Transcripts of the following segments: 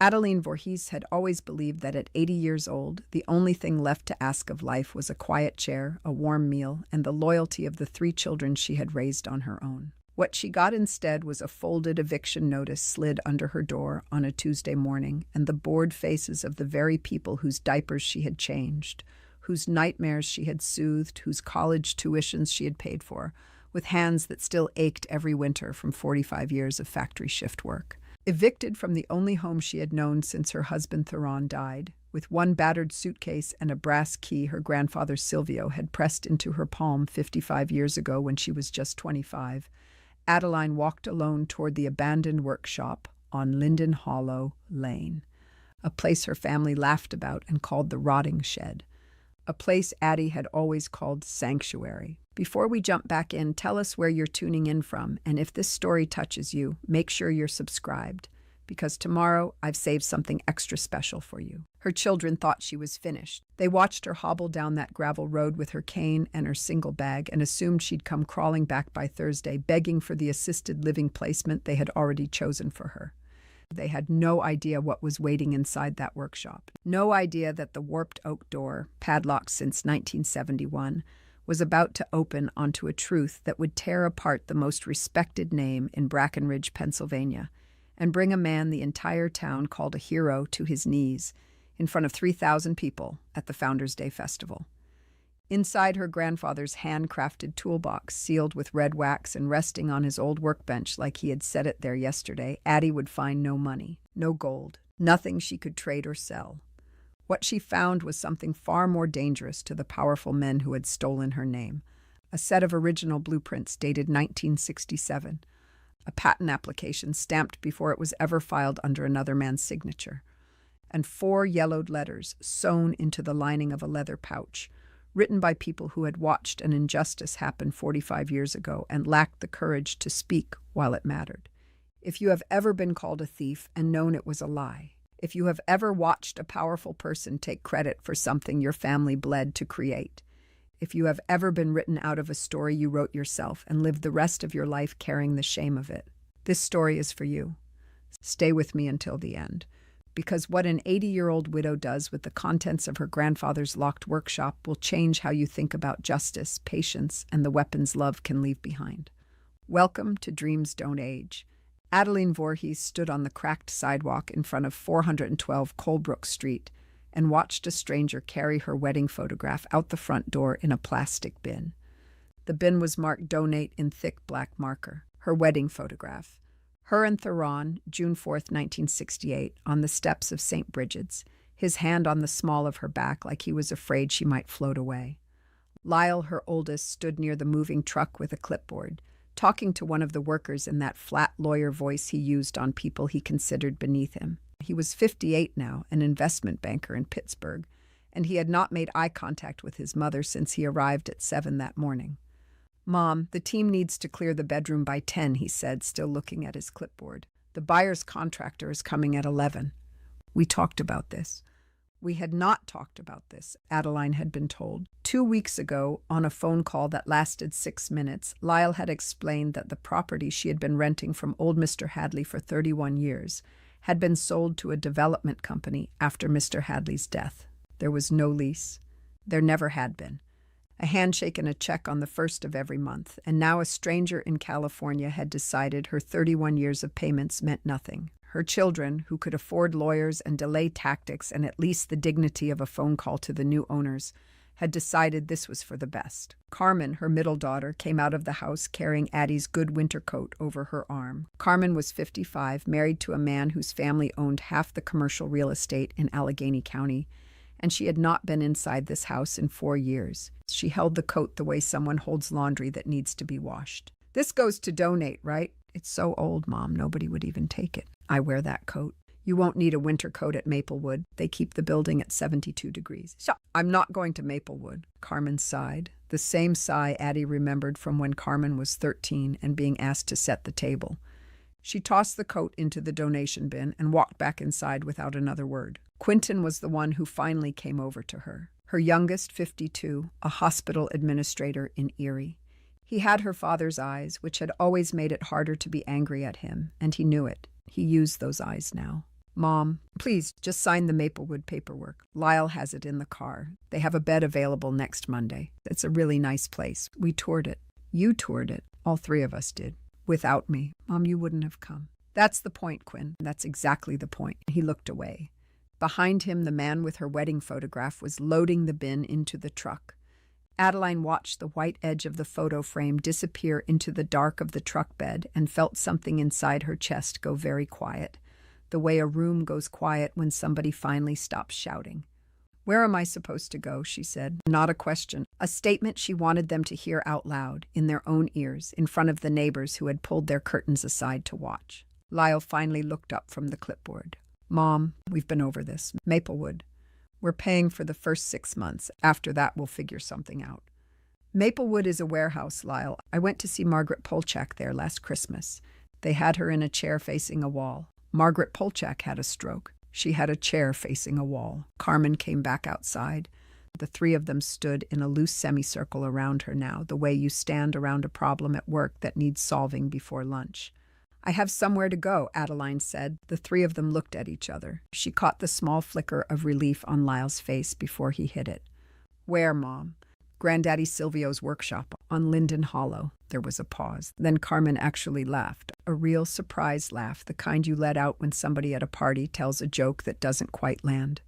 Adeline Voorhees had always believed that at 80 years old, the only thing left to ask of life was a quiet chair, a warm meal, and the loyalty of the 3 children she had raised on her own. What she got instead was a folded eviction notice slid under her door on a Tuesday morning, and the bored faces of the very people whose diapers she had changed, whose nightmares she had soothed, whose college tuitions she had paid for, with hands that still ached every winter from 45 years of factory shift work. Evicted from the only home she had known since her husband Theron died, with one battered suitcase and a brass key her grandfather Silvio had pressed into her palm 55 years ago when she was just 25, Adeline walked alone toward the abandoned workshop on Linden Hollow Lane, a place her family laughed about and called the rotting shed, a place Addie had always called sanctuary. Before we jump back in, tell us where you're tuning in from, and if this story touches you, make sure you're subscribed, because tomorrow I've saved something extra special for you. Her children thought she was finished. They watched her hobble down that gravel road with her cane and her single bag and assumed she'd come crawling back by Thursday, begging for the assisted living placement they had already chosen for her. They had no idea what was waiting inside that workshop. No idea that the warped oak door, padlocked since 1971, was about to open onto a truth that would tear apart the most respected name in Brackenridge, Pennsylvania, and bring a man the entire town called a hero to his knees in front of 3,000 people at the Founders' Day Festival. Inside her grandfather's handcrafted toolbox, sealed with red wax and resting on his old workbench like he had set it there yesterday, Addie would find no money, no gold, nothing she could trade or sell. What she found was something far more dangerous to the powerful men who had stolen her name: a set of original blueprints dated 1967, a patent application stamped before it was ever filed under another man's signature, and 4 yellowed letters sewn into the lining of a leather pouch, written by people who had watched an injustice happen 45 years ago and lacked the courage to speak while it mattered. If you have ever been called a thief and known it was a lie, if you have ever watched a powerful person take credit for something your family bled to create, if you have ever been written out of a story you wrote yourself and lived the rest of your life carrying the shame of it, this story is for you. Stay with me until the end, because what an 80-year-old widow does with the contents of her grandfather's locked workshop will change how you think about justice, patience, and the weapons love can leave behind. Welcome to Dreams Don't Age. Adeline Voorhees stood on the cracked sidewalk in front of 412 Colebrook Street and watched a stranger carry her wedding photograph out the front door in a plastic bin. The bin was marked "Donate" in thick black marker. Her wedding photograph. Her and Theron, June 4th, 1968, on the steps of St. Bridget's, his hand on the small of her back like he was afraid she might float away. Lyle, her oldest, stood near the moving truck with a clipboard, talking to one of the workers in that flat lawyer voice he used on people he considered beneath him. He was 58 now, an investment banker in Pittsburgh, and he had not made eye contact with his mother since he arrived at 7 that morning. "Mom, the team needs to clear the bedroom by 10, he said, still looking at his clipboard. The buyer's contractor is coming at 11. We talked about this. We had not talked about this, Adeline had been told. 2 weeks ago, on a phone call that lasted 6 minutes, Lyle had explained that the property she had been renting from old Mr. Hadley for 31 years had been sold to a development company after Mr. Hadley's death. There was no lease. There never had been. A handshake and a check on the first of every month, and now a stranger in California had decided her 31 years of payments meant nothing. Her children, who could afford lawyers and delay tactics and at least the dignity of a phone call to the new owners, had decided this was for the best. Carmen, her middle daughter, came out of the house carrying Addie's good winter coat over her arm. Carmen was 55, married to a man whose family owned half the commercial real estate in Allegheny County, and she had not been inside this house in 4 years. She held the coat the way someone holds laundry that needs to be washed. "This goes to donate, right?" "It's so old, Mom, nobody would even take it." "I wear that coat." "You won't need a winter coat at Maplewood. They keep the building at 72 degrees. So, I'm not going to Maplewood." Carmen sighed, the same sigh Addie remembered from when Carmen was 13 and being asked to set the table. She tossed the coat into the donation bin and walked back inside without another word. Quentin was the one who finally came over to her. Her youngest, 52, a hospital administrator in Erie. He had her father's eyes, which had always made it harder to be angry at him, and he knew it. He used those eyes now. "Mom, Please, just sign the Maplewood paperwork. Lyle has it in the car. They have a bed available next Monday. It's a really nice place. We toured it. You toured it. All three of us did. Without me. Mom, you wouldn't have come. That's the point, Quinn. That's exactly the point. He looked away. Behind him, the man with her wedding photograph was loading the bin into the truck. Adeline watched the white edge of the photo frame disappear into the dark of the truck bed and felt something inside her chest go very quiet, the way a room goes quiet when somebody finally stops shouting. "Where am I supposed to go?" she said. Not a question. A statement she wanted them to hear out loud, in their own ears, in front of the neighbors who had pulled their curtains aside to watch. Lyle finally looked up from the clipboard. "Mom, we've been over this. Maplewood. We're paying for the first 6 months. After that, we'll figure something out." "Maplewood is a warehouse, Lyle. I went to see Margaret Polchak there last Christmas. They had her in a chair facing a wall. Margaret Polchak had a stroke. She had a chair facing a wall. Carmen came back outside. The three of them stood in a loose semicircle around her now, the way you stand around a problem at work that needs solving before lunch. "I have somewhere to go," Adeline said. The three of them looked at each other. She caught the small flicker of relief on Lyle's face before he hit it. "Where, Mom?" "Granddaddy Silvio's workshop on Linden Hollow." There was a pause. Then Carmen actually laughed. A real surprise laugh, the kind you let out when somebody at a party tells a joke that doesn't quite land.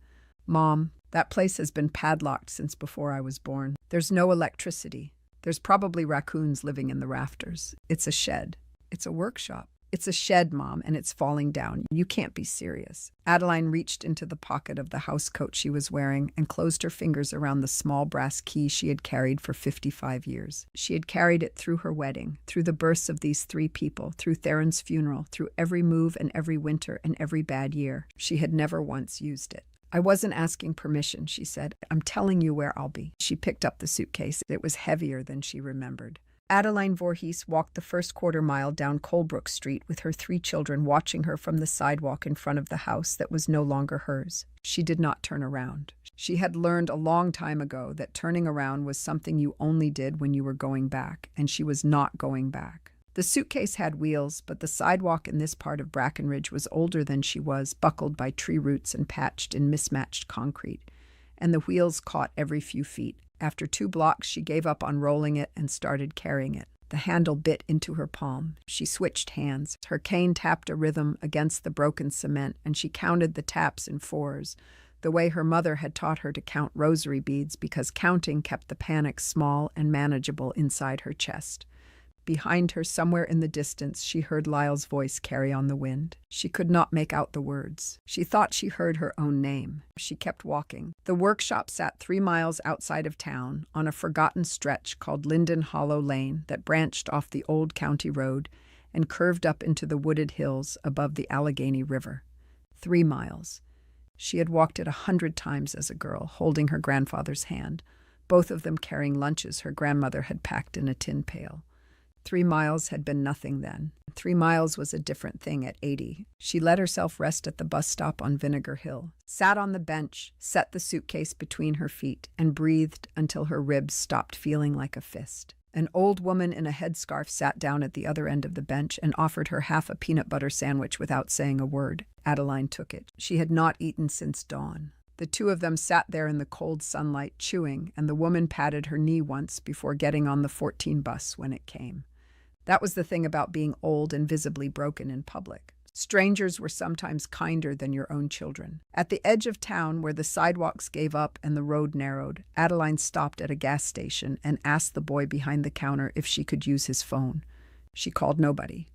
"Mom, that place has been padlocked since before I was born. There's no electricity. There's probably raccoons living in the rafters. It's a shed. It's a workshop. It's a shed, Mom, and it's falling down. You can't be serious." Adeline reached into the pocket of the housecoat she was wearing and closed her fingers around the small brass key she had carried for 55 years. She had carried it through her wedding, through the births of these three people, through Theron's funeral, through every move and every winter and every bad year. She had never once used it. "I wasn't asking permission," she said. "I'm telling you where I'll be." She picked up the suitcase. It was heavier than she remembered. Adeline Voorhees walked the first quarter-mile down Colebrook Street with her three children watching her from the sidewalk in front of the house that was no longer hers. She did not turn around. She had learned a long time ago that turning around was something you only did when you were going back, and she was not going back. The suitcase had wheels, but the sidewalk in this part of Brackenridge was older than she was, buckled by tree roots and patched in mismatched concrete, and the wheels caught every few feet. After 2 blocks, she gave up on rolling it and started carrying it. The handle bit into her palm. She switched hands. Her cane tapped a rhythm against the broken cement, and she counted the taps in 4s, the way her mother had taught her to count rosary beads, because counting kept the panic small and manageable inside her chest. Behind her, somewhere in the distance, she heard Lyle's voice carry on the wind. She could not make out the words. She thought she heard her own name. She kept walking. The workshop sat 3 miles outside of town, on a forgotten stretch called Linden Hollow Lane that branched off the old county road and curved up into the wooded hills above the Allegheny River. 3 miles. She had walked it 100 times as a girl, holding her grandfather's hand, both of them carrying lunches her grandmother had packed in a tin pail. 3 miles had been nothing then. 3 miles was a different thing at 80. She let herself rest at the bus stop on Vinegar Hill, sat on the bench, set the suitcase between her feet, and breathed until her ribs stopped feeling like a fist. An old woman in a headscarf sat down at the other end of the bench and offered her half a peanut butter sandwich without saying a word. Adeline took it. She had not eaten since dawn. The two of them sat there in the cold sunlight, chewing, and the woman patted her knee once before getting on the 14 bus when it came. That was the thing about being old and visibly broken in public. Strangers were sometimes kinder than your own children. At the edge of town, where the sidewalks gave up and the road narrowed, Adeline stopped at a gas station and asked the boy behind the counter if she could use his phone. She called nobody.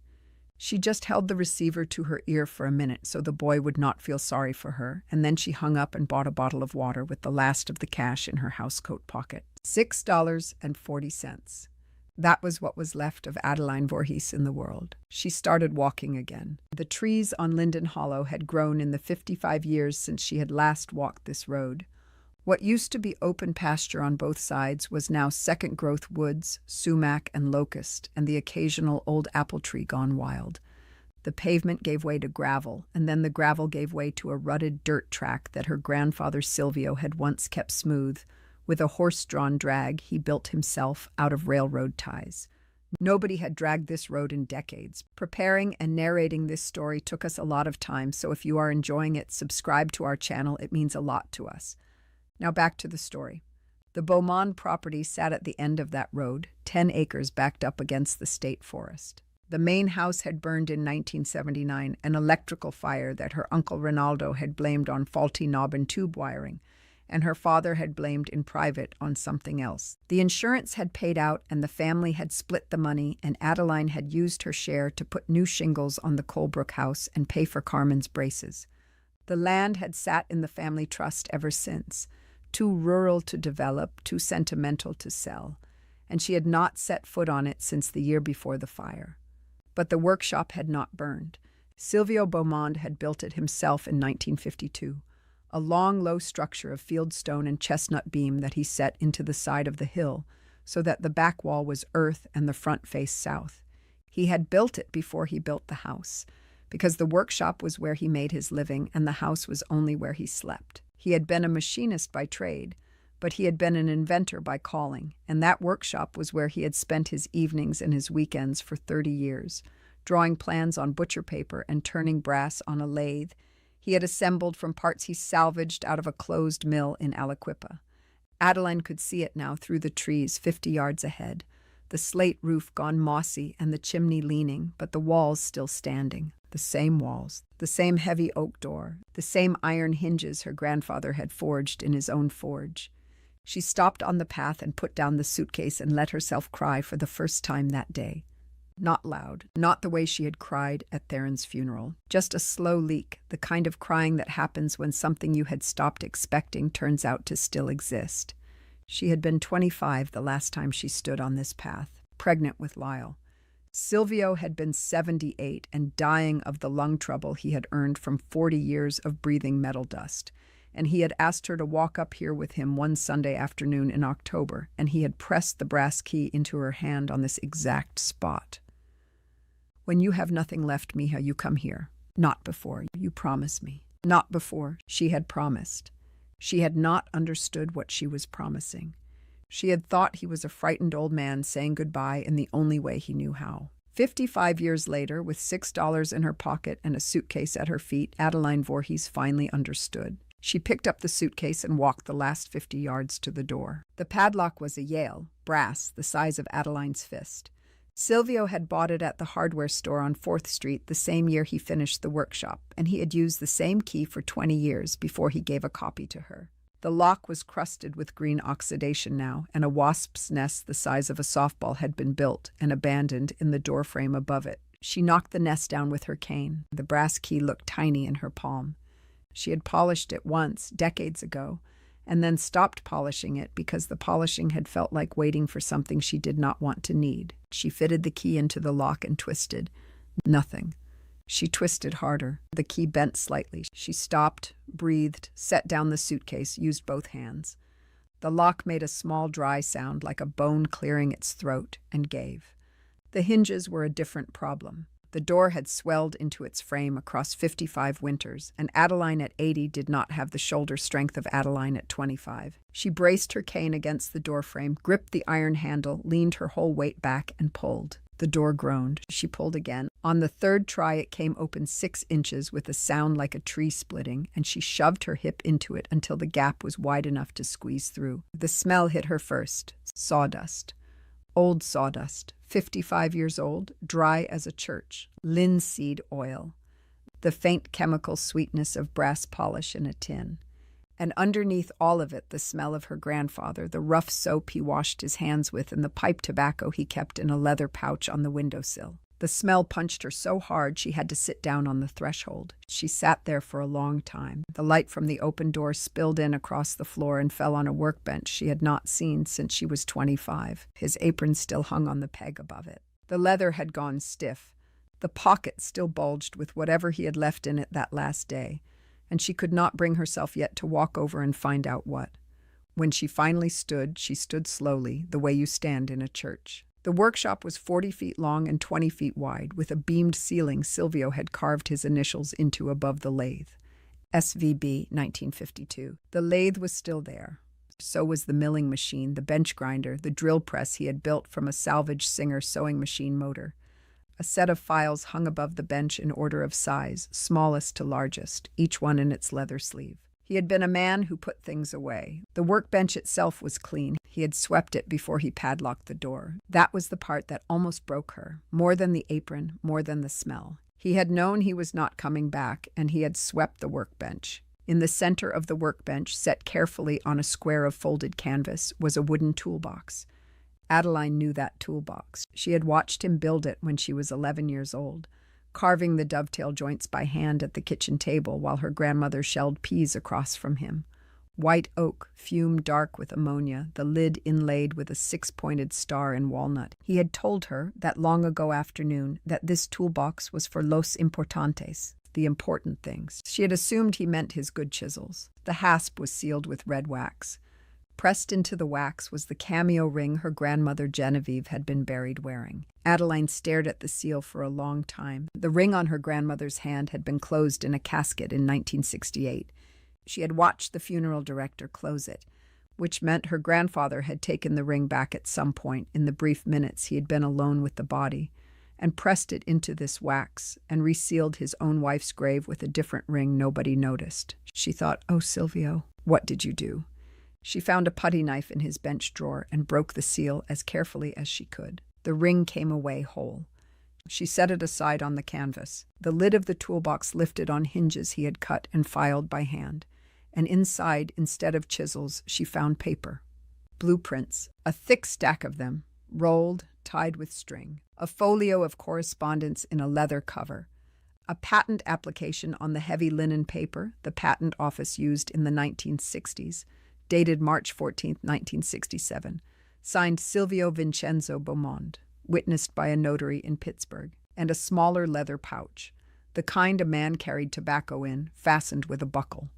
She just held the receiver to her ear for a minute so the boy would not feel sorry for her, and then she hung up and bought a bottle of water with the last of the cash in her housecoat pocket. $6.40. That was what was left of Adeline Voorhees in the world. She started walking again. The trees on Linden Hollow had grown in the 55 years since she had last walked this road. What used to be open pasture on both sides was now second-growth woods, sumac and locust, and the occasional old apple tree gone wild. The pavement gave way to gravel, and then the gravel gave way to a rutted dirt track that her grandfather Silvio had once kept smooth, with a horse-drawn drag he built himself out of railroad ties. Nobody had dragged this road in decades. Preparing and narrating this story took us a lot of time, so if you are enjoying it, subscribe to our channel. It means a lot to us. Now back to the story. The Beaumont property sat at the end of that road, 10 acres backed up against the state forest. The main house had burned in 1979, an electrical fire that her uncle Ronaldo had blamed on faulty knob and tube wiring, and her father had blamed in private on something else. The insurance had paid out, and the family had split the money, and Adeline had used her share to put new shingles on the Colebrook house and pay for Carmen's braces. The land had sat in the family trust ever since, too rural to develop, too sentimental to sell, and she had not set foot on it since the year before the fire. But the workshop had not burned. Silvio Beaumont had built it himself in 1952, a long, low structure of fieldstone and chestnut beam that he set into the side of the hill, so that the back wall was earth and the front faced south. He had built it before he built the house, because the workshop was where he made his living and the house was only where he slept. He had been a machinist by trade, but he had been an inventor by calling, and that workshop was where he had spent his evenings and his weekends for 30 years, drawing plans on butcher paper and turning brass on a lathe he had assembled from parts he salvaged out of a closed mill in Aliquippa. Adeline could see it now through the trees 50 yards ahead, the slate roof gone mossy and the chimney leaning, but the walls still standing. The same walls, the same heavy oak door, the same iron hinges her grandfather had forged in his own forge. She stopped on the path and put down the suitcase and let herself cry for the first time that day. Not loud, not the way she had cried at Theron's funeral. Just a slow leak, the kind of crying that happens when something you had stopped expecting turns out to still exist. She had been 25 the last time she stood on this path, pregnant with Lyle. Silvio had been 78 and dying of the lung trouble he had earned from 40 years of breathing metal dust. And he had asked her to walk up here with him one Sunday afternoon in October, and he had pressed the brass key into her hand on this exact spot. "When you have nothing left, Mija, you come here. Not before, you promise me." Not before, she had promised. She had not understood what she was promising. She had thought he was a frightened old man saying goodbye in the only way he knew how. 55 years later, with $6 in her pocket and a suitcase at her feet, Adeline Voorhees finally understood. She picked up the suitcase and walked the last 50 yards to the door. The padlock was a Yale, brass, the size of Adeline's fist. Silvio had bought it at the hardware store on 4th Street the same year he finished the workshop, and he had used the same key for 20 years before he gave a copy to her. The lock was crusted with green oxidation now, and a wasp's nest the size of a softball had been built and abandoned in the doorframe above it. She knocked the nest down with her cane. The brass key looked tiny in her palm. She had polished it once, decades ago, and then stopped polishing it because the polishing had felt like waiting for something she did not want to need. She fitted the key into the lock and twisted. Nothing. She twisted harder. The key bent slightly. She stopped, breathed, set down the suitcase, used both hands. The lock made a small dry sound like a bone clearing its throat, and gave. The hinges were a different problem. The door had swelled into its frame across 55 winters, and Adeline at 80 did not have the shoulder strength of Adeline at 25. She braced her cane against the doorframe, gripped the iron handle, leaned her whole weight back, and pulled. The door groaned. She pulled again. On the third try, it came open 6 inches with a sound like a tree splitting, and she shoved her hip into it until the gap was wide enough to squeeze through. The smell hit her first. Sawdust. Old sawdust, 55 years old, dry as a church. Linseed oil. The faint chemical sweetness of brass polish in a tin. And underneath all of it, the smell of her grandfather, the rough soap he washed his hands with, and the pipe tobacco he kept in a leather pouch on the windowsill. The smell punched her so hard she had to sit down on the threshold. She sat there for a long time. The light from the open door spilled in across the floor and fell on a workbench she had not seen since she was 25. His apron still hung on the peg above it. The leather had gone stiff. The pocket still bulged with whatever he had left in it that last day, and she could not bring herself yet to walk over and find out what. When she finally stood, she stood slowly, the way you stand in a church. The workshop was 40 feet long and 20 feet wide, with a beamed ceiling Silvio had carved his initials into above the lathe. SVB 1952. The lathe was still there. So was the milling machine, the bench grinder, the drill press he had built from a salvaged Singer sewing machine motor. A set of files hung above the bench in order of size, smallest to largest, each one in its leather sleeve. He had been a man who put things away. The workbench itself was clean. He had swept it before he padlocked the door. That was the part that almost broke her, more than the apron, more than the smell. He had known he was not coming back, and he had swept the workbench. In the center of the workbench, set carefully on a square of folded canvas, was a wooden toolbox. Adeline knew that toolbox. She had watched him build it when she was 11 years old, carving the dovetail joints by hand at the kitchen table while her grandmother shelled peas across from him. White oak, fumed dark with ammonia, the lid inlaid with a 6-pointed star in walnut. He had told her, that long ago afternoon, that this toolbox was for los importantes, the important things. She had assumed he meant his good chisels. The hasp was sealed with red wax. Pressed into the wax was the cameo ring her grandmother Genevieve had been buried wearing. Adeline stared at the seal for a long time. The ring on her grandmother's hand had been closed in a casket in 1968. She had watched the funeral director close it, which meant her grandfather had taken the ring back at some point in the brief minutes he had been alone with the body, and pressed it into this wax, and resealed his own wife's grave with a different ring nobody noticed. She thought, "Oh, Silvio, what did you do?" She found a putty knife in his bench drawer and broke the seal as carefully as she could. The ring came away whole. She set it aside on the canvas. The lid of the toolbox lifted on hinges he had cut and filed by hand, and inside, instead of chisels, she found paper. Blueprints, a thick stack of them, rolled, tied with string. A folio of correspondence in a leather cover. A patent application on the heavy linen paper the patent office used in the 1960s, dated March 14, 1967, signed Silvio Vincenzo Beaumont, witnessed by a notary in Pittsburgh, and a smaller leather pouch, the kind a man carried tobacco in, fastened with a buckle.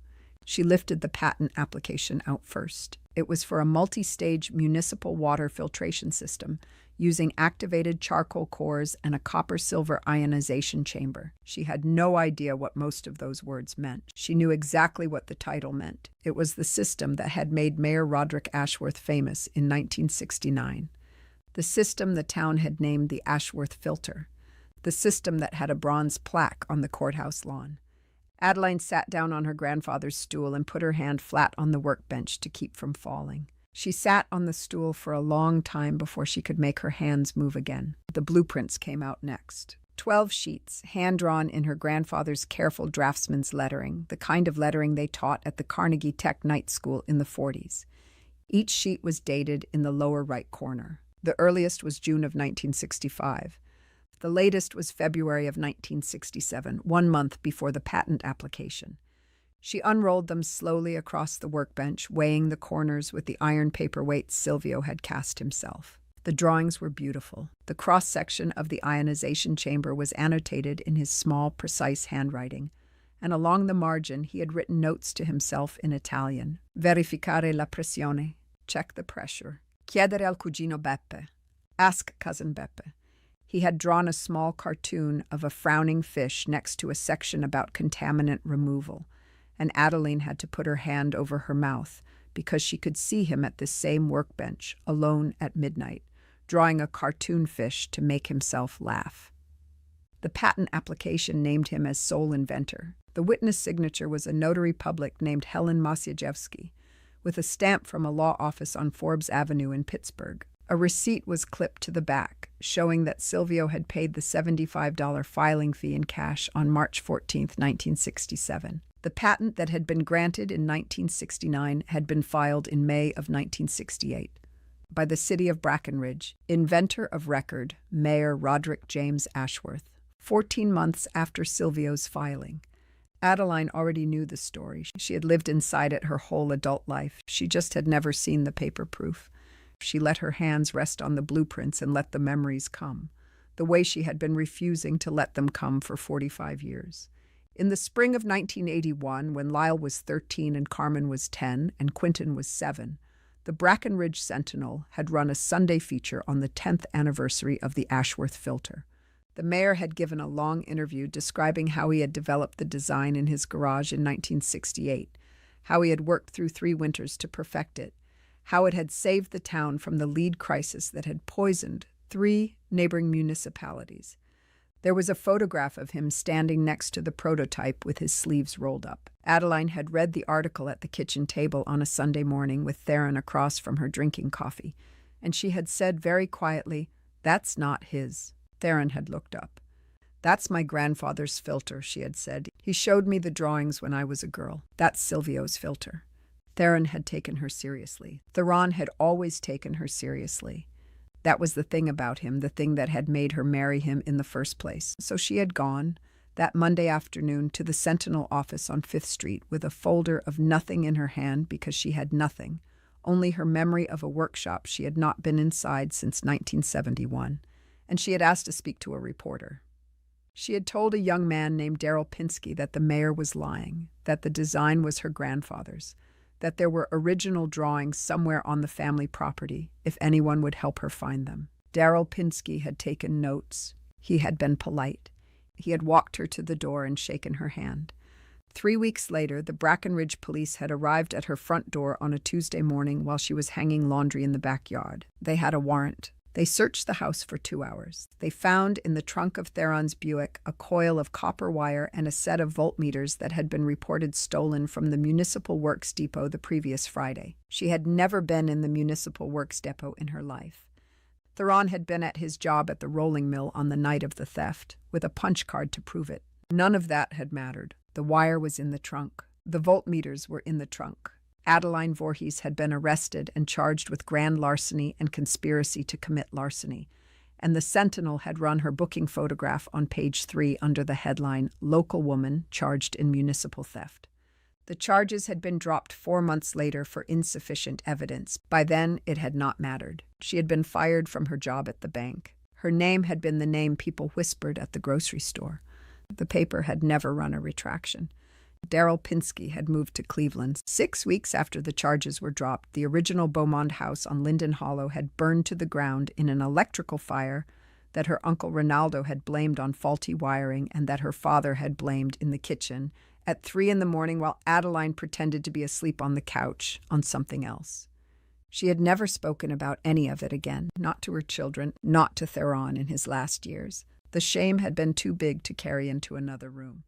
She lifted the patent application out first. It was for a multi-stage municipal water filtration system using activated charcoal cores and a copper-silver ionization chamber. She had no idea what most of those words meant. She knew exactly what the title meant. It was the system that had made Mayor Roderick Ashworth famous in 1969. The system the town had named the Ashworth Filter. The system that had a bronze plaque on the courthouse lawn. Adeline sat down on her grandfather's stool and put her hand flat on the workbench to keep from falling. She sat on the stool for a long time before she could make her hands move again. The blueprints came out next. 12 sheets, hand-drawn in her grandfather's careful draftsman's lettering, the kind of lettering they taught at the Carnegie Tech Night School in the 40s. Each sheet was dated in the lower right corner. The earliest was June of 1965. The latest was February of 1967, 1 month before the patent application. She unrolled them slowly across the workbench, weighing the corners with the iron paperweights Silvio had cast himself. The drawings were beautiful. The cross-section of the ionization chamber was annotated in his small, precise handwriting, and along the margin he had written notes to himself in Italian. Verificare la pressione. Check the pressure. Chiedere al cugino Beppe. Ask cousin Beppe. He had drawn a small cartoon of a frowning fish next to a section about contaminant removal, and Adeline had to put her hand over her mouth because she could see him at this same workbench, alone at midnight, drawing a cartoon fish to make himself laugh. The patent application named him as sole inventor. The witness signature was a notary public named Helen Masiejewski, with a stamp from a law office on Forbes Avenue in Pittsburgh. A receipt was clipped to the back, showing that Silvio had paid the $75 filing fee in cash on March 14, 1967. The patent that had been granted in 1969 had been filed in May of 1968 by the city of Brackenridge, inventor of record, Mayor Roderick James Ashworth, 14 months after Silvio's filing. Adeline already knew the story. She had lived inside it her whole adult life. She just had never seen the paper proof. She let her hands rest on the blueprints and let the memories come, the way she had been refusing to let them come for 45 years. In the spring of 1981, when Lyle was 13 and Carmen was 10 and Quentin was 7, the Brackenridge Sentinel had run a Sunday feature on the 10th anniversary of the Ashworth filter. The mayor had given a long interview describing how he had developed the design in his garage in 1968, how he had worked through 3 winters to perfect it, how it had saved the town from the lead crisis that had poisoned 3 neighboring municipalities. There was a photograph of him standing next to the prototype with his sleeves rolled up. Adeline had read the article at the kitchen table on a Sunday morning with Theron across from her drinking coffee, and she had said very quietly, "That's not his." Theron had looked up. "That's my grandfather's filter," she had said. "He showed me the drawings when I was a girl. That's Silvio's filter." Theron had taken her seriously. Theron had always taken her seriously. That was the thing about him, the thing that had made her marry him in the first place. So she had gone, that Monday afternoon, to the Sentinel office on 5th Street with a folder of nothing in her hand because she had nothing, only her memory of a workshop she had not been inside since 1971, and she had asked to speak to a reporter. She had told a young man named Daryl Pinsky that the mayor was lying, that the design was her grandfather's, that there were original drawings somewhere on the family property, if anyone would help her find them. Daryl Pinsky had taken notes. He had been polite. He had walked her to the door and shaken her hand. 3 weeks later, the Brackenridge police had arrived at her front door on a Tuesday morning while she was hanging laundry in the backyard. They had a warrant. They searched the house for 2 hours. They found in the trunk of Theron's Buick a coil of copper wire and a set of voltmeters that had been reported stolen from the Municipal Works Depot the previous Friday. She had never been in the Municipal Works Depot in her life. Theron had been at his job at the rolling mill on the night of the theft, with a punch card to prove it. None of that had mattered. The wire was in the trunk. The voltmeters were in the trunk. Adeline Voorhees had been arrested and charged with grand larceny and conspiracy to commit larceny, and the Sentinel had run her booking photograph on page 3 under the headline, "Local Woman Charged in Municipal Theft." The charges had been dropped 4 months later for insufficient evidence. By then, it had not mattered. She had been fired from her job at the bank. Her name had been the name people whispered at the grocery store. The paper had never run a retraction. Daryl Pinsky had moved to Cleveland. 6 weeks after the charges were dropped, the original Beaumont house on Linden Hollow had burned to the ground in an electrical fire that her uncle Ronaldo had blamed on faulty wiring and that her father had blamed in the kitchen at 3 a.m. while Adeline pretended to be asleep on the couch on something else. She had never spoken about any of it again, not to her children, not to Theron in his last years. The shame had been too big to carry into another room.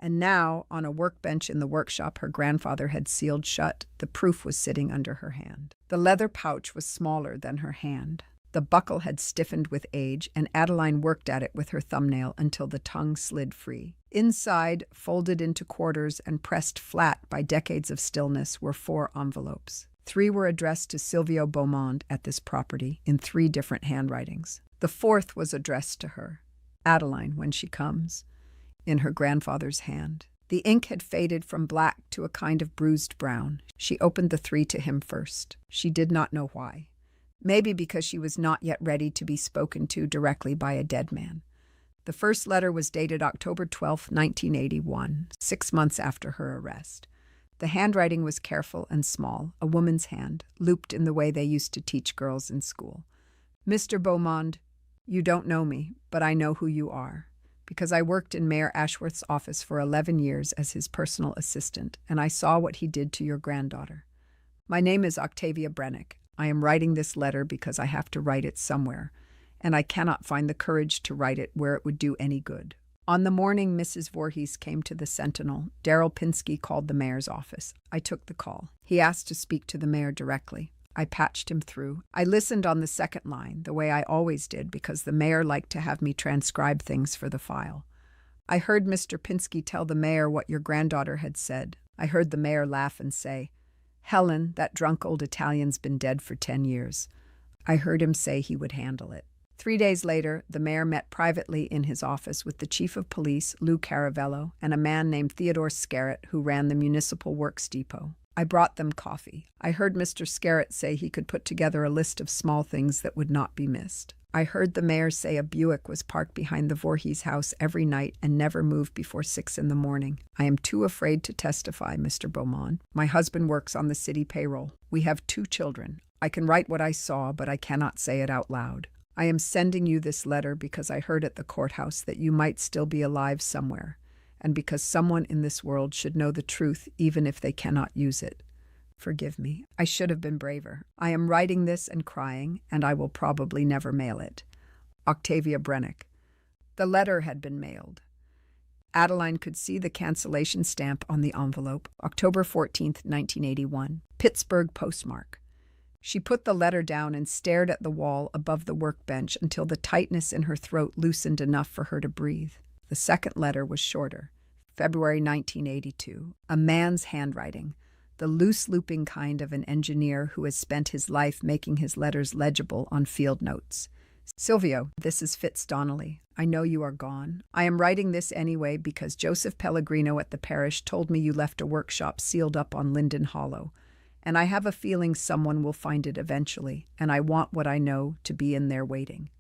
And now, on a workbench in the workshop her grandfather had sealed shut, the proof was sitting under her hand. The leather pouch was smaller than her hand. The buckle had stiffened with age, and Adeline worked at it with her thumbnail until the tongue slid free. Inside, folded into quarters and pressed flat by decades of stillness, were 4 envelopes. 3 were addressed to Silvio Beaumont at this property in 3 different handwritings. The 4th was addressed to her, Adeline, when she comes, in her grandfather's hand. The ink had faded from black to a kind of bruised brown. She opened the 3 to him first. She did not know why. Maybe because she was not yet ready to be spoken to directly by a dead man. The first letter was dated October 12, 1981, 6 months after her arrest. The handwriting was careful and small, a woman's hand, looped in the way they used to teach girls in school. "Mr. Beaumont, you don't know me, but I know who you are, because I worked in Mayor Ashworth's office for 11 years as his personal assistant, and I saw what he did to your granddaughter. My name is Octavia Brennick. I am writing this letter because I have to write it somewhere, and I cannot find the courage to write it where it would do any good." On the morning Mrs. Voorhees came to the Sentinel, Daryl Pinsky called the mayor's office. I took the call. He asked to speak to the mayor directly. I patched him through. I listened on the second line, the way I always did, because the mayor liked to have me transcribe things for the file. I heard Mr. Pinsky tell the mayor what your granddaughter had said. I heard the mayor laugh and say, "Helen, that drunk old Italian's been dead for 10 years. I heard him say he would handle it." 3 days later, the mayor met privately in his office with the chief of police, Lou Caravello, and a man named Theodore Scarrett, who ran the Municipal Works Depot. I brought them coffee. I heard Mr. Scarrett say he could put together a list of small things that would not be missed. I heard the mayor say a Buick was parked behind the Voorhees house every night and never moved before 6 in the morning. I am too afraid to testify, Mr. Beaumont. My husband works on the city payroll. We have 2 children. I can write what I saw, but I cannot say it out loud. I am sending you this letter because I heard at the courthouse that you might still be alive somewhere, and because someone in this world should know the truth even if they cannot use it. Forgive me. I should have been braver. I am writing this and crying, and I will probably never mail it. Octavia Brennick. The letter had been mailed. Adeline could see the cancellation stamp on the envelope, October 14th, 1981, Pittsburgh postmark. She put the letter down and stared at the wall above the workbench until the tightness in her throat loosened enough for her to breathe. The second letter was shorter. February 1982, a man's handwriting, the loose looping kind of an engineer who has spent his life making his letters legible on field notes. Silvio, this is Fitz Donnelly. I know you are gone. I am writing this anyway because Joseph Pellegrino at the parish told me you left a workshop sealed up on Linden Hollow, and I have a feeling someone will find it eventually, and I want what I know to be in there waiting.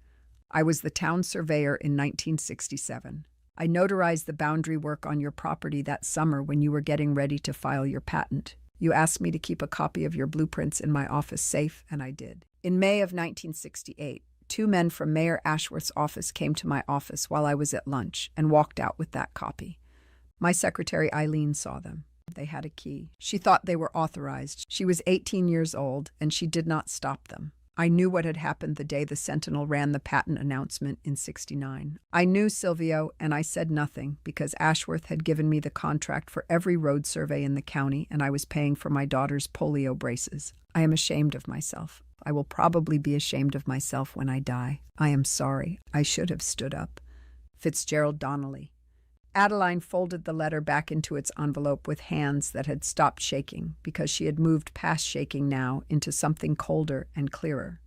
I was the town surveyor in 1967. I notarized the boundary work on your property that summer when you were getting ready to file your patent. You asked me to keep a copy of your blueprints in my office safe, and I did. In May of 1968, 2 men from Mayor Ashworth's office came to my office while I was at lunch and walked out with that copy. My secretary Eileen saw them. They had a key. She thought they were authorized. She was 18 years old, and she did not stop them. I knew what had happened the day the Sentinel ran the patent announcement in '69. I knew Silvio, and I said nothing because Ashworth had given me the contract for every road survey in the county, and I was paying for my daughter's polio braces. I am ashamed of myself. I will probably be ashamed of myself when I die. I am sorry. I should have stood up. Fitzgerald Donnelly. Adeline folded the letter back into its envelope with hands that had stopped shaking because she had moved past shaking now into something colder and clearer.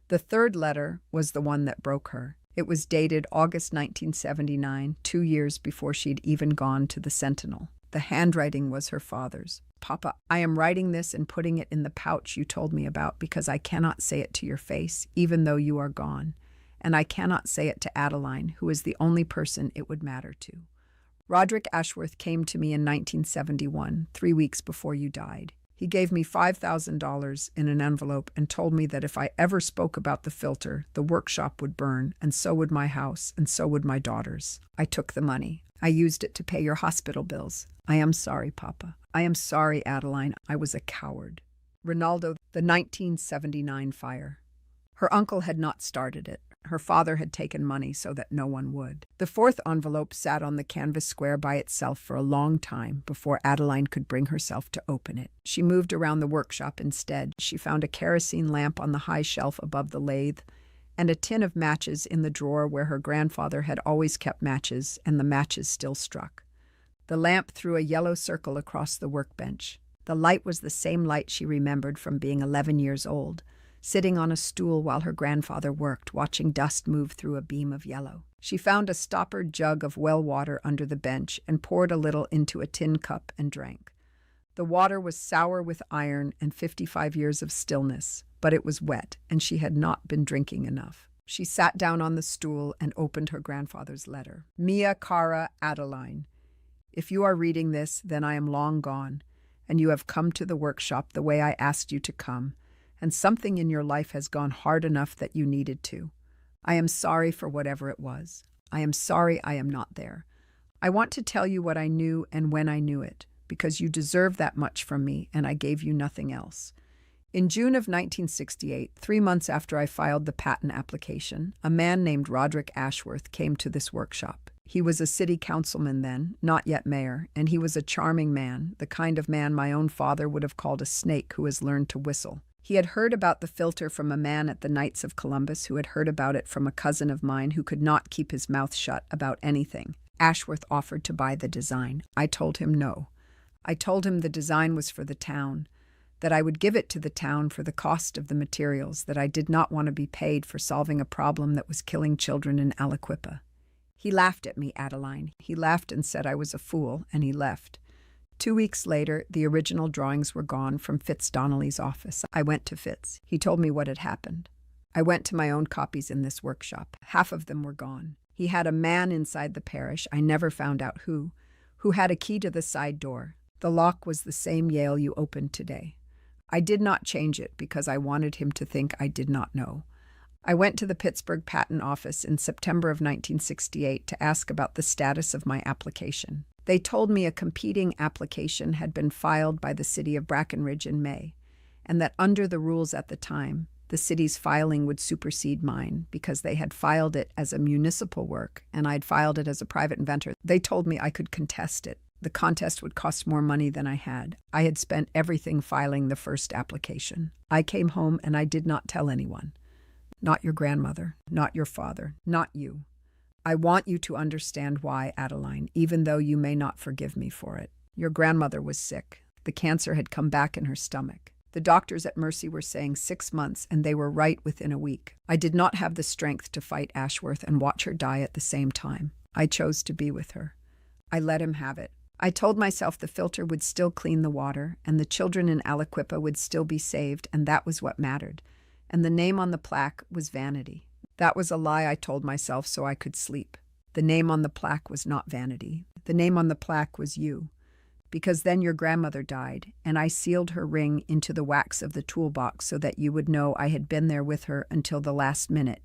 The third letter was the one that broke her. It was dated August 1979, 2 years before she'd even gone to the Sentinel. The handwriting was her father's. Papa, I am writing this and putting it in the pouch you told me about because I cannot say it to your face, even though you are gone. And I cannot say it to Adeline, who is the only person it would matter to. Roderick Ashworth came to me in 1971, 3 weeks before you died. He gave me $5,000 in an envelope and told me that if I ever spoke about the filter, the workshop would burn, and so would my house, and so would my daughters. I took the money. I used it to pay your hospital bills. I am sorry, Papa. I am sorry, Adeline. I was a coward. Ronaldo, the 1979 fire. Her uncle had not started it. Her father had taken money so that no one would. The fourth envelope sat on the canvas square by itself for a long time before Adeline could bring herself to open it. She moved around the workshop instead. She found a kerosene lamp on the high shelf above the lathe and a tin of matches in the drawer where her grandfather had always kept matches, and the matches still struck. The lamp threw a yellow circle across the workbench. The light was the same light she remembered from being 11 years old, sitting on a stool while her grandfather worked, watching dust move through a beam of yellow. She found a stoppered jug of well water under the bench and poured a little into a tin cup and drank. The water was sour with iron and 55 years of stillness, but it was wet, and she had not been drinking enough. She sat down on the stool and opened her grandfather's letter. Mia cara Adeline. If you are reading this, then I am long gone, and you have come to the workshop the way I asked you to come, and something in your life has gone hard enough that you needed to. I am sorry for whatever it was. I am sorry I am not there. I want to tell you what I knew and when I knew it, because you deserve that much from me, and I gave you nothing else. In June of 1968, 3 months after I filed the patent application, a man named Roderick Ashworth came to this workshop. He was a city councilman then, not yet mayor, and he was a charming man, the kind of man my own father would have called a snake who has learned to whistle. He had heard about the filter from a man at the Knights of Columbus who had heard about it from a cousin of mine who could not keep his mouth shut about anything. Ashworth offered to buy the design. I told him no. I told him the design was for the town, that I would give it to the town for the cost of the materials, that I did not want to be paid for solving a problem that was killing children in Aliquippa. He laughed at me, Adeline. He laughed and said I was a fool, and he left. 2 weeks later, the original drawings were gone from Fitz Donnelly's office. I went to Fitz. He told me what had happened. I went to my own copies in this workshop. Half of them were gone. He had a man inside the parish, I never found out who had a key to the side door. The lock was the same Yale you opened today. I did not change it because I wanted him to think I did not know. I went to the Pittsburgh Patent Office in September of 1968 to ask about the status of my application. They told me a competing application had been filed by the city of Brackenridge in May, and that under the rules at the time, the city's filing would supersede mine because they had filed it as a municipal work and I'd filed it as a private inventor. They told me I could contest it. The contest would cost more money than I had. I had spent everything filing the first application. I came home and I did not tell anyone. Not your grandmother, not your father, not you. I want you to understand why, Adeline, even though you may not forgive me for it. Your grandmother was sick. The cancer had come back in her stomach. The doctors at Mercy were saying 6 months, and they were right within a week. I did not have the strength to fight Ashworth and watch her die at the same time. I chose to be with her. I let him have it. I told myself the filter would still clean the water, and the children in Aliquippa would still be saved, and that was what mattered. And the name on the plaque was vanity. That was a lie I told myself so I could sleep. The name on the plaque was not vanity. The name on the plaque was you. Because then your grandmother died, and I sealed her ring into the wax of the toolbox so that you would know I had been there with her until the last minute.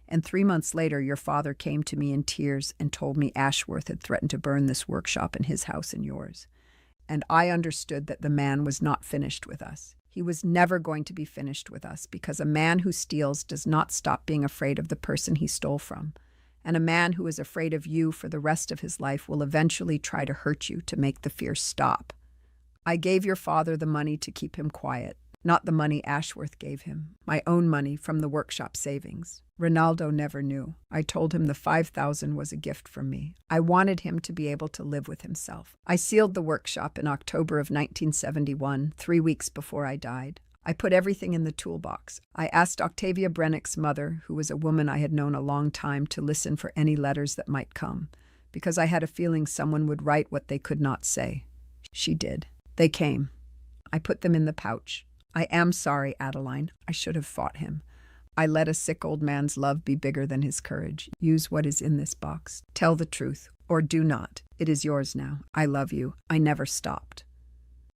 And 3 months later, your father came to me in tears and told me Ashworth had threatened to burn this workshop in his house and yours. And I understood that the man was not finished with us. He was never going to be finished with us because a man who steals does not stop being afraid of the person he stole from. And a man who is afraid of you for the rest of his life will eventually try to hurt you to make the fear stop. I gave your father the money to keep him quiet, not the money Ashworth gave him, my own money from the workshop savings. Rinaldo never knew. I told him the 5,000 was a gift from me. I wanted him to be able to live with himself. I sealed the workshop in October of 1971, 3 weeks before I died. I put everything in the toolbox. I asked Octavia Brennick's mother, who was a woman I had known a long time, to listen for any letters that might come, because I had a feeling someone would write what they could not say. She did. They came. I put them in the pouch. I am sorry, Adeline. I should have fought him. I let a sick old man's love be bigger than his courage. Use what is in this box. Tell the truth, or do not. It is yours now. I love you. I never stopped.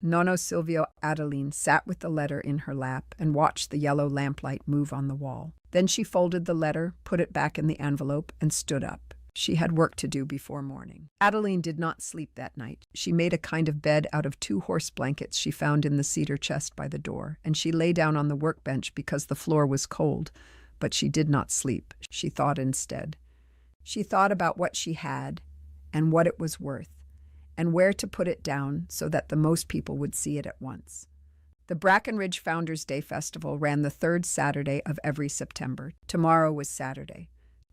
Nonno Silvio Adeline sat with the letter in her lap and watched the yellow lamplight move on the wall. Then she folded the letter, put it back in the envelope, and stood up. She had work to do before morning. Adeline did not sleep that night. She made a kind of bed out of 2 horse blankets she found in the cedar chest by the door, and she lay down on the workbench because the floor was cold. But she did not sleep. She thought instead. She thought about what she had and what it was worth, and where to put it down so that the most people would see it at once. The Brackenridge Founders' Day Festival ran the 3rd Saturday of every September. Tomorrow was Saturday.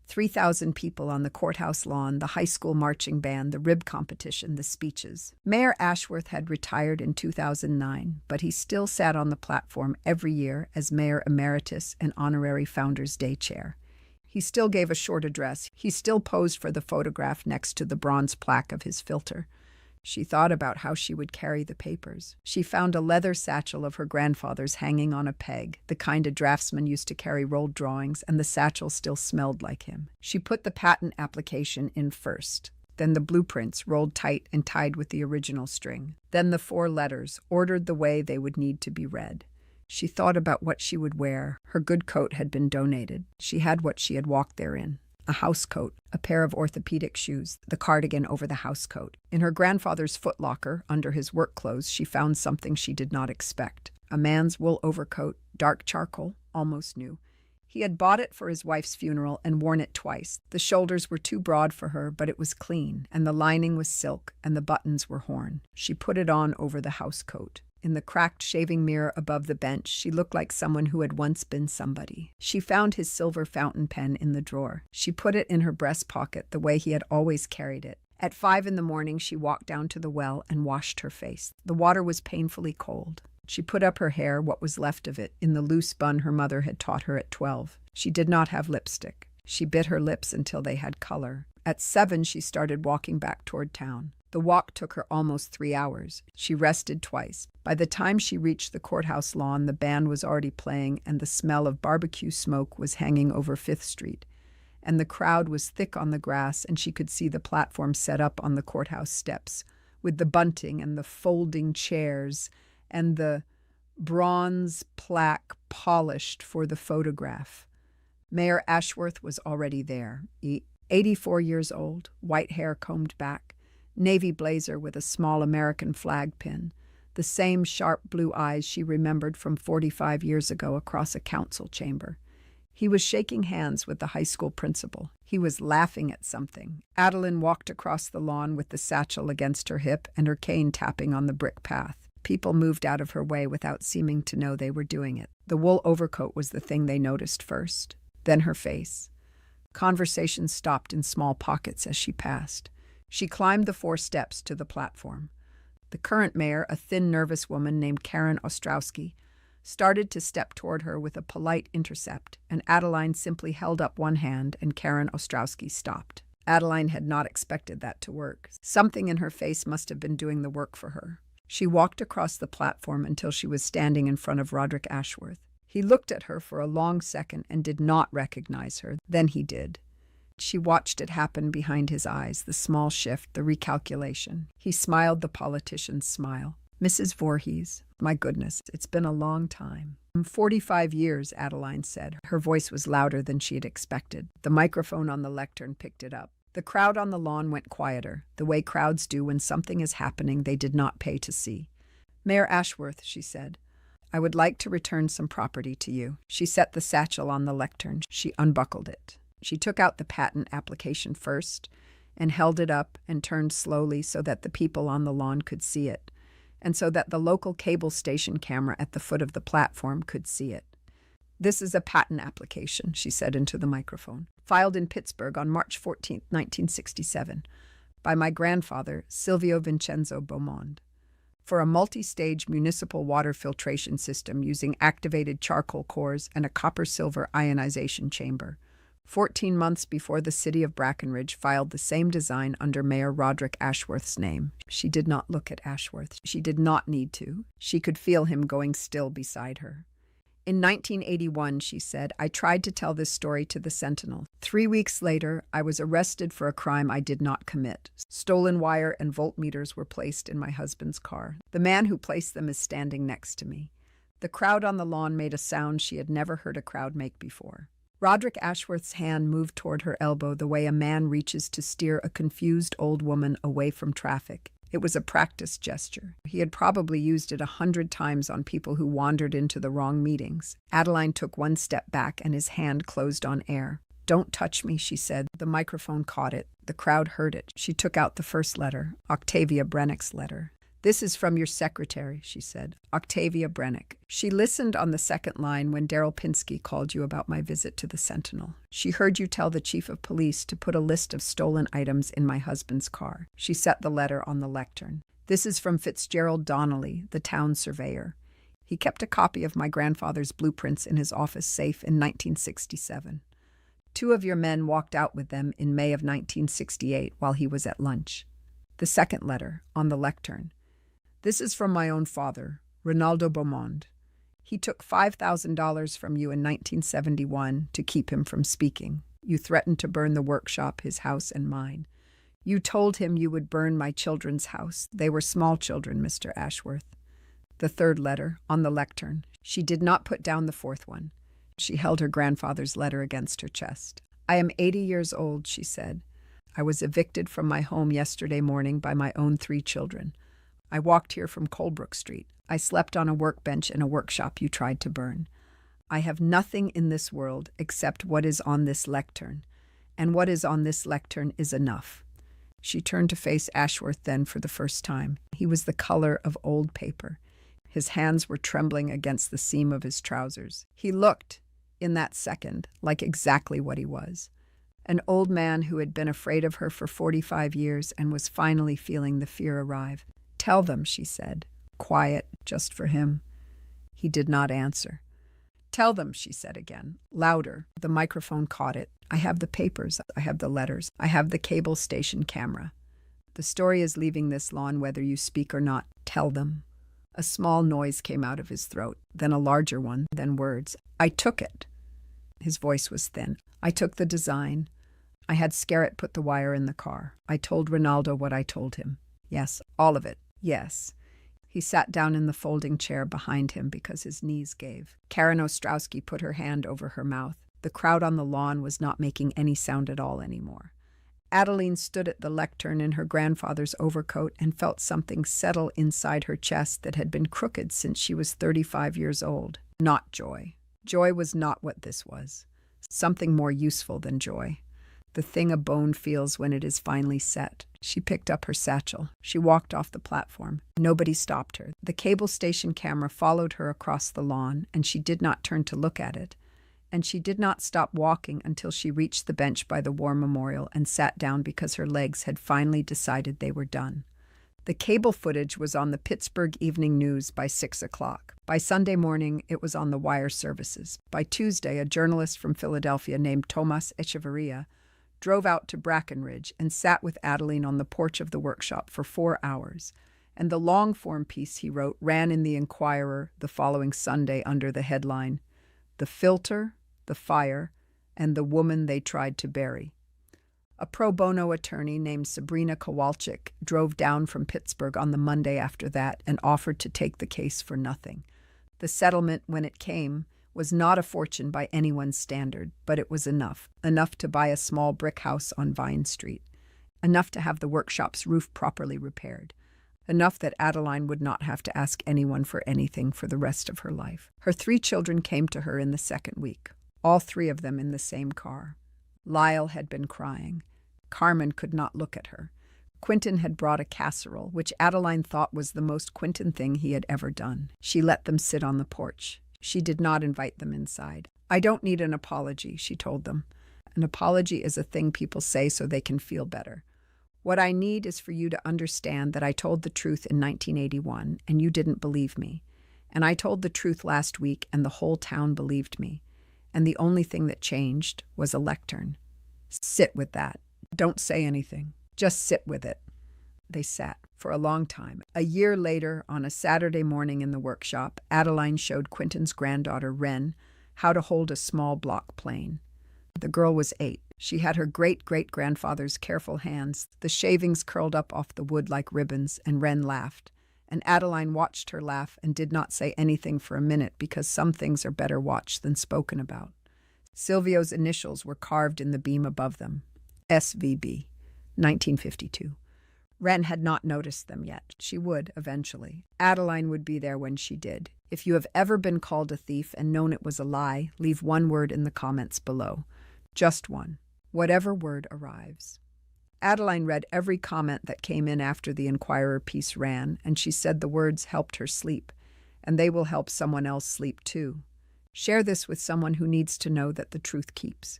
3,000 people on the courthouse lawn, the high school marching band, the rib competition, the speeches. Mayor Ashworth had retired in 2009, but he still sat on the platform every year as Mayor Emeritus and Honorary Founders' Day Chair. He still gave a short address. He still posed for the photograph next to the bronze plaque of his filter. She thought about how she would carry the papers. She found a leather satchel of her grandfather's hanging on a peg, the kind a draftsman used to carry rolled drawings, and the satchel still smelled like him. She put the patent application in first, then the blueprints rolled tight and tied with the original string, then the 4 letters, ordered the way they would need to be read. She thought about what she would wear. Her good coat had been donated. She had what she had walked there in. A house coat, a pair of orthopedic shoes, the cardigan over the house coat. In her grandfather's footlocker, under his work clothes, she found something she did not expect. A man's wool overcoat, dark charcoal, almost new. He had bought it for his wife's funeral and worn it twice. The shoulders were too broad for her, but it was clean, and the lining was silk, and the buttons were horn. She put it on over the house coat. In the cracked shaving mirror above the bench, she looked like someone who had once been somebody. She found his silver fountain pen in the drawer. She put it in her breast pocket the way he had always carried it. At 5 in the morning, she walked down to the well and washed her face. The water was painfully cold. She put up her hair, what was left of it, in the loose bun her mother had taught her at 12. She did not have lipstick. She bit her lips until they had color. At 7, she started walking back toward town. The walk took her almost 3 hours. She rested twice. By the time she reached the courthouse lawn, the band was already playing and the smell of barbecue smoke was hanging over 5th Street. And the crowd was thick on the grass, and she could see the platform set up on the courthouse steps, with the bunting and the folding chairs and the bronze plaque polished for the photograph. Mayor Ashworth was already there, 84 years old, white hair combed back, navy blazer with a small American flag pin, the same sharp blue eyes she remembered from 45 years ago across a council chamber. He was shaking hands with the high school principal. He was laughing at something. Adeline walked across the lawn with the satchel against her hip and her cane tapping on the brick path. People moved out of her way without seeming to know they were doing it. The wool overcoat was the thing they noticed first, then her face. Conversation stopped in small pockets as she passed. She climbed the 4 steps to the platform. The current mayor, a thin, nervous woman named Karen Ostrowski, started to step toward her with a polite intercept, and Adeline simply held up one hand and Karen Ostrowski stopped. Adeline had not expected that to work. Something in her face must have been doing the work for her. She walked across the platform until she was standing in front of Roderick Ashworth. He looked at her for a long second and did not recognize her. Then he did. She watched it happen behind his eyes, the small shift, the recalculation. He smiled the politician's smile. Mrs. Voorhees, my goodness, it's been a long time. 45 years, Adeline said. Her voice was louder than she had expected. The microphone on the lectern picked it up. The crowd on the lawn went quieter, the way crowds do when something is happening they did not pay to see. Mayor Ashworth, she said, I would like to return some property to you. She set the satchel on the lectern. She unbuckled it. She took out the patent application first and held it up and turned slowly so that the people on the lawn could see it, and so that the local cable station camera at the foot of the platform could see it. This is a patent application, she said into the microphone, filed in Pittsburgh on March 14, 1967, by my grandfather, Silvio Vincenzo Beaumont, for a multi-stage municipal water filtration system using activated charcoal cores and a copper-silver ionization chamber. 14 months before the city of Brackenridge filed the same design under Mayor Roderick Ashworth's name. She did not look at Ashworth. She did not need to. She could feel him going still beside her. In 1981, she said, I tried to tell this story to the Sentinel. 3 weeks later, I was arrested for a crime I did not commit. Stolen wire and voltmeters were placed in my husband's car. The man who placed them is standing next to me. The crowd on the lawn made a sound she had never heard a crowd make before. Roderick Ashworth's hand moved toward her elbow the way a man reaches to steer a confused old woman away from traffic. It was a practiced gesture. He had probably used it 100 times on people who wandered into the wrong meetings. Adeline took one step back and his hand closed on air. Don't touch me, she said. The microphone caught it. The crowd heard it. She took out the first letter, Octavia Brennick's letter. This is from your secretary, she said, Octavia Brennick. She listened on the second line when Daryl Pinsky called you about my visit to the Sentinel. She heard you tell the chief of police to put a list of stolen items in my husband's car. She set the letter on the lectern. This is from Fitzgerald Donnelly, the town surveyor. He kept a copy of my grandfather's blueprints in his office safe in 1967. 2 of your men walked out with them in May of 1968 while he was at lunch. The second letter, on the lectern. This is from my own father, Ronaldo Beaumont. He took $5,000 from you in 1971 to keep him from speaking. You threatened to burn the workshop, his house, and mine. You told him you would burn my children's house. They were small children, Mr. Ashworth. The third letter, on the lectern. She did not put down the fourth one. She held her grandfather's letter against her chest. I am 80 years old, she said. I was evicted from my home yesterday morning by my own 3 children. I walked here from Colebrook Street. I slept on a workbench in a workshop you tried to burn. I have nothing in this world except what is on this lectern, and what is on this lectern is enough. She turned to face Ashworth then for the first time. He was the color of old paper. His hands were trembling against the seam of his trousers. He looked, in that second, like exactly what he was. An old man who had been afraid of her for 45 years and was finally feeling the fear arrive. Tell them, she said, quiet, just for him. He did not answer. Tell them, she said again, louder. The microphone caught it. I have the papers. I have the letters. I have the cable station camera. The story is leaving this lawn whether you speak or not. Tell them. A small noise came out of his throat, then a larger one, then words. I took it. His voice was thin. I took the design. I had Scarrett put the wire in the car. I told Ronaldo what I told him. Yes, all of it. Yes. He sat down in the folding chair behind him because his knees gave. Karen Ostrowski put her hand over her mouth. The crowd on the lawn was not making any sound at all anymore. Adeline stood at the lectern in her grandfather's overcoat and felt something settle inside her chest that had been crooked since she was 35 years old. Not joy. Joy was not what this was. Something more useful than joy. The thing a bone feels when it is finally set. She picked up her satchel. She walked off the platform. Nobody stopped her. The cable station camera followed her across the lawn, and she did not turn to look at it. And she did not stop walking until she reached the bench by the war memorial and sat down because her legs had finally decided they were done. The cable footage was on the Pittsburgh Evening News by 6 o'clock. By Sunday morning, it was on the wire services. By Tuesday, a journalist from Philadelphia named Tomas Echeverria drove out to Brackenridge and sat with Adeline on the porch of the workshop for 4 hours. And the long-form piece he wrote ran in the Inquirer the following Sunday under the headline, "The Filter, the Fire, and the Woman They Tried to Bury." A pro bono attorney named Sabrina Kowalczyk drove down from Pittsburgh on the Monday after that and offered to take the case for nothing. The settlement, when it came, was not a fortune by anyone's standard, but it was enough to buy a small brick house on Vine Street, enough to have the workshop's roof properly repaired, enough that Adeline would not have to ask anyone for anything for the rest of her life. Her 3 children came to her in the second week, all 3 of them in the same car. Lyle had been crying. Carmen could not look at her. Quentin had brought a casserole, which Adeline thought was the most Quentin thing he had ever done. She let them sit on the porch. She did not invite them inside. "I don't need an apology," she told them. "An apology is a thing people say so they can feel better. What I need is for you to understand that I told the truth in 1981, and you didn't believe me. And I told the truth last week, and the whole town believed me. And the only thing that changed was a lectern. Sit with that. Don't say anything. Just sit with it." They sat for a long time. A year later, on a Saturday morning in the workshop, Adeline showed Quentin's granddaughter, Wren, how to hold a small block plane. The girl was 8. She had her great-great-grandfather's careful hands. The shavings curled up off the wood like ribbons, and Wren laughed. And Adeline watched her laugh and did not say anything for a minute because some things are better watched than spoken about. Silvio's initials were carved in the beam above them. SVB, 1952. Wren had not noticed them yet. She would, eventually. Adeline would be there when she did. If you have ever been called a thief and known it was a lie, leave 1 word in the comments below. Just 1. Whatever word arrives. Adeline read every comment that came in after the Inquirer piece ran, and she said the words helped her sleep, and they will help someone else sleep too. Share this with someone who needs to know that the truth keeps.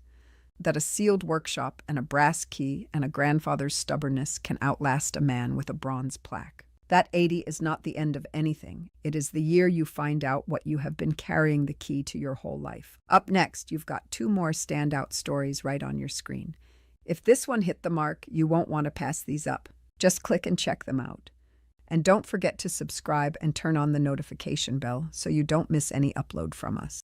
That a sealed workshop and a brass key and a grandfather's stubbornness can outlast a man with a bronze plaque. That 80 is not the end of anything. It is the year you find out what you have been carrying the key to your whole life. Up next, you've got 2 more standout stories right on your screen. If this one hit the mark, you won't want to pass these up. Just click and check them out. And don't forget to subscribe and turn on the notification bell so you don't miss any upload from us.